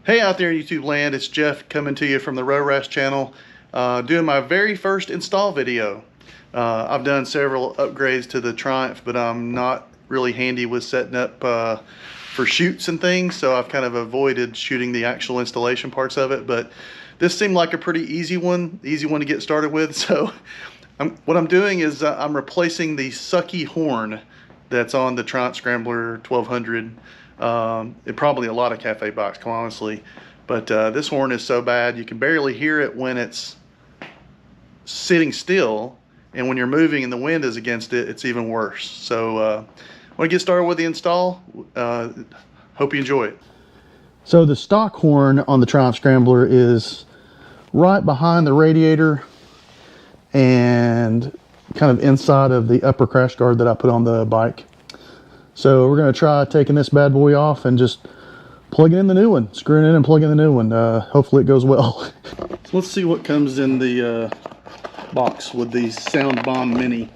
Hey out there in YouTube land, it's Jeff coming to you from the Row Rash channel, doing my very first install video. I've done several upgrades to the Triumph, but I'm not really handy with setting up for shoots and things, so I've kind of avoided shooting the actual installation parts of it, but this seemed like a pretty easy one to get started with. So what I'm doing is I'm replacing the Sucky horn that's on the Triumph Scrambler 1200. Probably a lot of cafe bikes, honestly, but this horn is so bad you can barely hear it when it's sitting still, and when you're moving and the wind is against it, it's even worse. So I want to get started with the install. Hope you enjoy it. So the stock horn on the Triumph Scrambler is right behind the radiator and kind of inside of the upper crash guard that I put on the bike. So we're going to try taking this bad boy off and just plugging in the new one, screwing it in and plugging the new one. Hopefully it goes well. So let's see what comes in the box with the Sound Bomb Mini.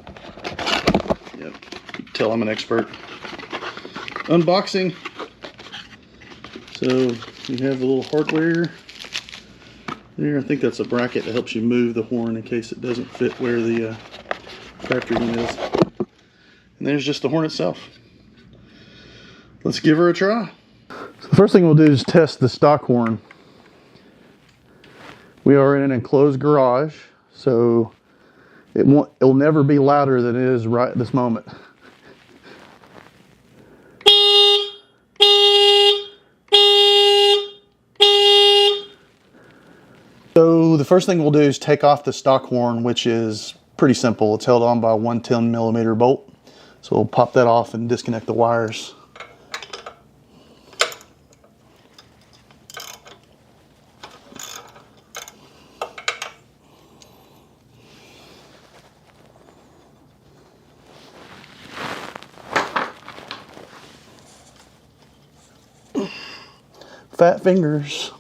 Yep, you can tell I'm an expert. Unboxing. So you have a little hardware there. I think that's a bracket that helps you move the horn in case it doesn't fit where the factory one is. And there's just the horn itself. Let's give her a try. So the first thing we'll do is test the stock horn. We are in an enclosed garage, so it'll never be louder than it is right at this moment. So the first thing we'll do is take off the stock horn, which is pretty simple. It's held on by a 110mm bolt. So we'll pop that off and disconnect the wires. Fat fingers.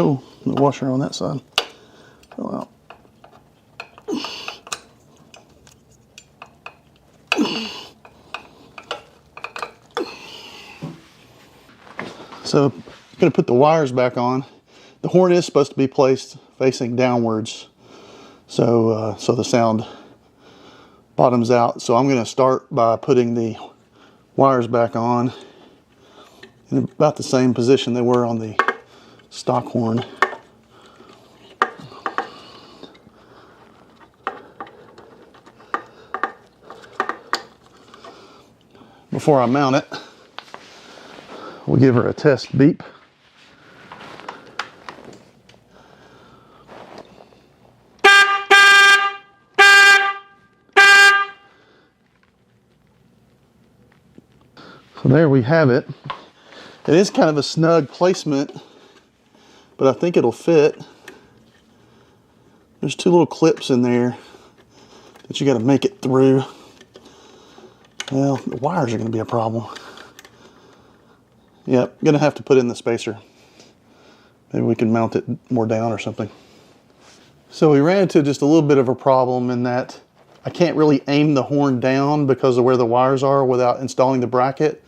Oh, the washer on that side fell out. So I'm going to put the wires back on. The horn is supposed to be placed facing downwards, so the sound bottoms out. So I'm going to start by putting the wires back on in about the same position they were on the stock horn. Before I mount it, we'll give her a test beep. So there we have it. It is kind of a snug placement, but I think it'll fit. There's two little clips in there that you got to make it through. Well, the wires are going to be a problem. Yep, going to have to put in the spacer. Maybe we can mount it more down or something. So we ran into just a little bit of a problem in that I can't really aim the horn down because of where the wires are without installing the bracket.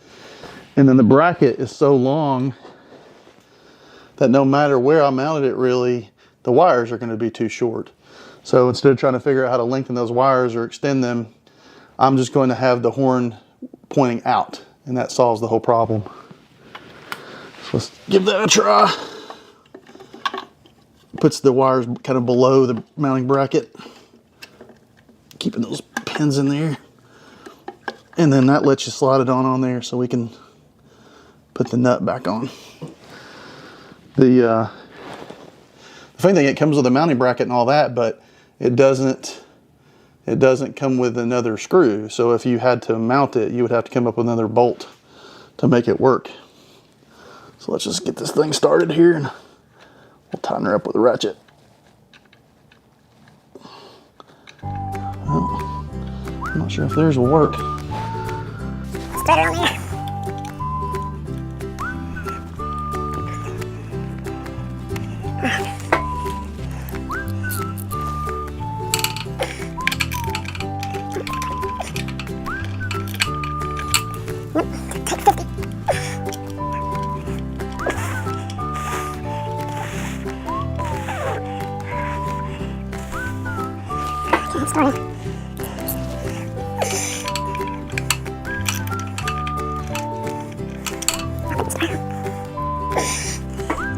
And then the bracket is so long that no matter where I mounted it, really, the wires are going to be too short. So instead of trying to figure out how to lengthen those wires or extend them, I'm just going to have the horn pointing out, and that solves the whole problem. So let's give that a try. Puts the wires kind of below the mounting bracket, keeping those pins in there. And then that lets you slide it on there so we can put the nut back on. The funny thing, it comes with a mounting bracket and all that, but it doesn't come with another screw. So if you had to mount it, you would have to come up with another bolt to make it work. So let's just get this thing started here and we'll tighten her up with a ratchet. Well, I'm not sure if theirs will work. Straight around there. Starting.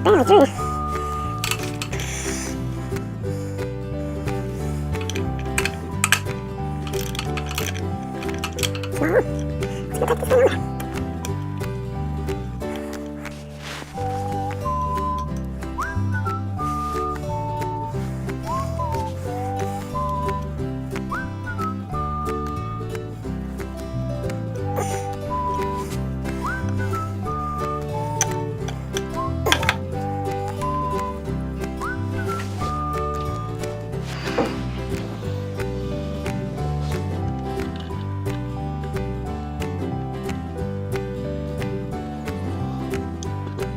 Barely through. Let's get this thing on.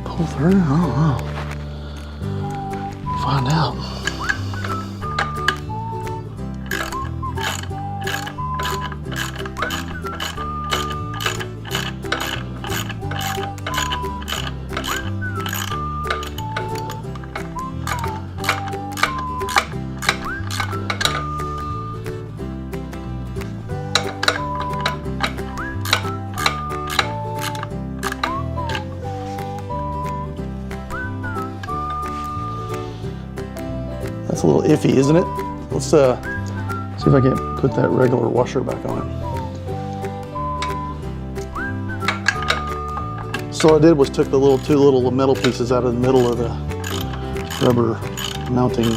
Pull through? I don't know. Find out. That's a little iffy, isn't it? Let's see if I can put that regular washer back on it. So what I did was took the two little metal pieces out of the middle of the rubber mounting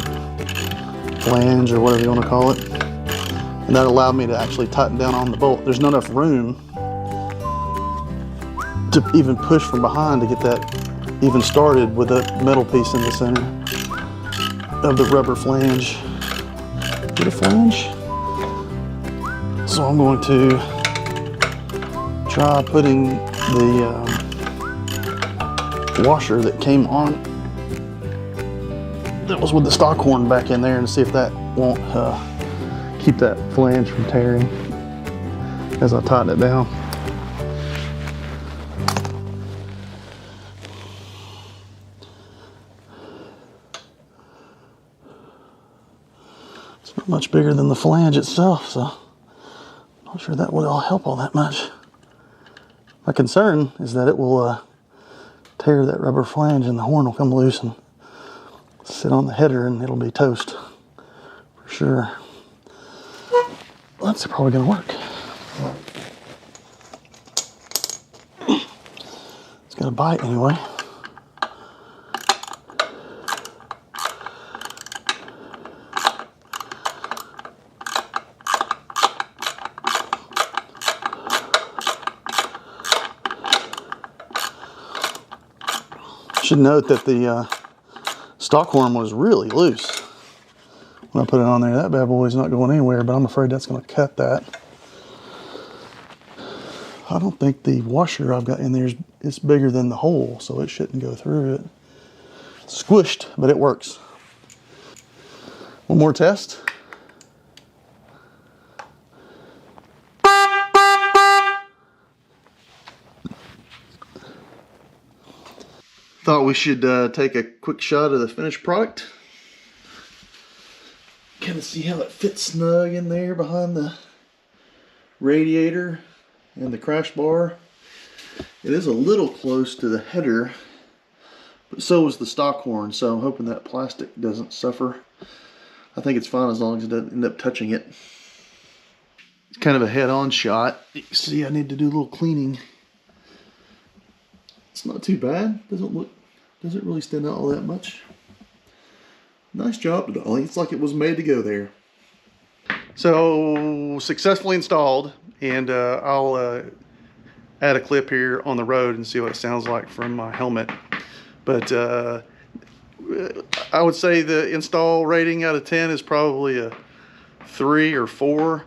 flange or whatever you want to call it. And that allowed me to actually tighten down on the bolt. There's not enough room to even push from behind to get that even started with a metal piece in the center of the rubber flange. Get a flange? So I'm going to try putting the washer that came on, that was with the stock horn, back in there and see if that won't keep that flange from tearing as I tighten it down. It's not much bigger than the flange itself, so I'm not sure that would all help all that much. My concern is that it will tear that rubber flange and the horn will come loose and sit on the header and it'll be toast for sure. Well, that's probably going to work. It's got a bite anyway. Should note that the stock horn was really loose when I put it on there. That bad boy's not going anywhere, but I'm afraid that's going to cut that. I don't think the washer I've got in there is bigger than the hole, so it shouldn't go through it. It's squished, but it works. One more test. Thought we should take a quick shot of the finished product. Kind of see how it fits snug in there behind the radiator and the crash bar. It is a little close to the header, but so is the stock horn, so I'm hoping that plastic doesn't suffer. I think it's fine as long as it doesn't end up touching it. It's kind of a head-on shot. You can see I need to do a little cleaning. It's not too bad. Doesn't really stand out all that much. Nice job, Denali. It's like it was made to go there. So successfully installed, and I'll add a clip here on the road and see what it sounds like from my helmet. But I would say the install rating out of 10 is probably a 3 or 4.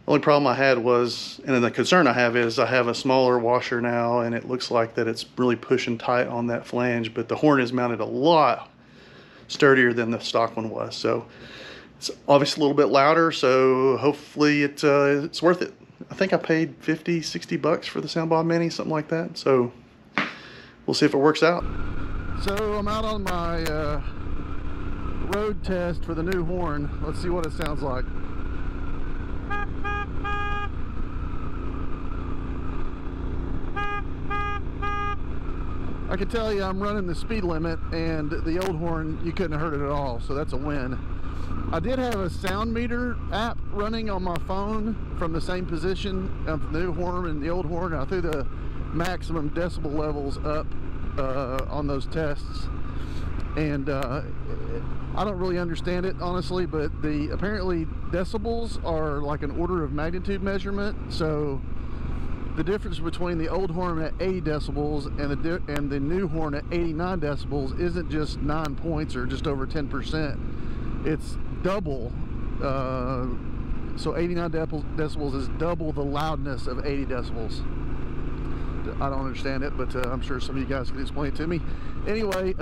Only problem I had was, and then the concern I have is I have a smaller washer now, and it looks like that it's really pushing tight on that flange, but the horn is mounted a lot sturdier than the stock one was. So it's obviously a little bit louder, so hopefully it's worth it. I think I paid 50, 60 bucks for the Soundbob Mini, something like that. So we'll see if it works out. So I'm out on my road test for the new horn. Let's see what it sounds like. I can tell you I'm running the speed limit, and the old horn, you couldn't have heard it at all, so that's a win. I did have a sound meter app running on my phone from the same position of the new horn and the old horn. I threw the maximum decibel levels up on those tests, and I don't really understand it honestly, but apparently decibels are like an order of magnitude measurement. So the difference between the old horn at 80 decibels and the new horn at 89 decibels isn't just 9 points or just over 10%. It's double. So 89 decibels is double the loudness of 80 decibels. I don't understand it, but I'm sure some of you guys can explain it to me. Anyway,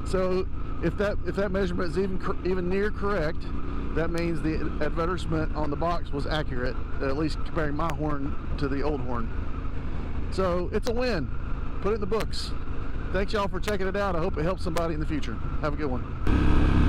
so if that measurement is even near correct, that means the advertisement on the box was accurate, at least comparing my horn to the old horn. So it's a win. Put it in the books. Thanks y'all for checking it out. I hope it helps somebody in the future. Have a good one.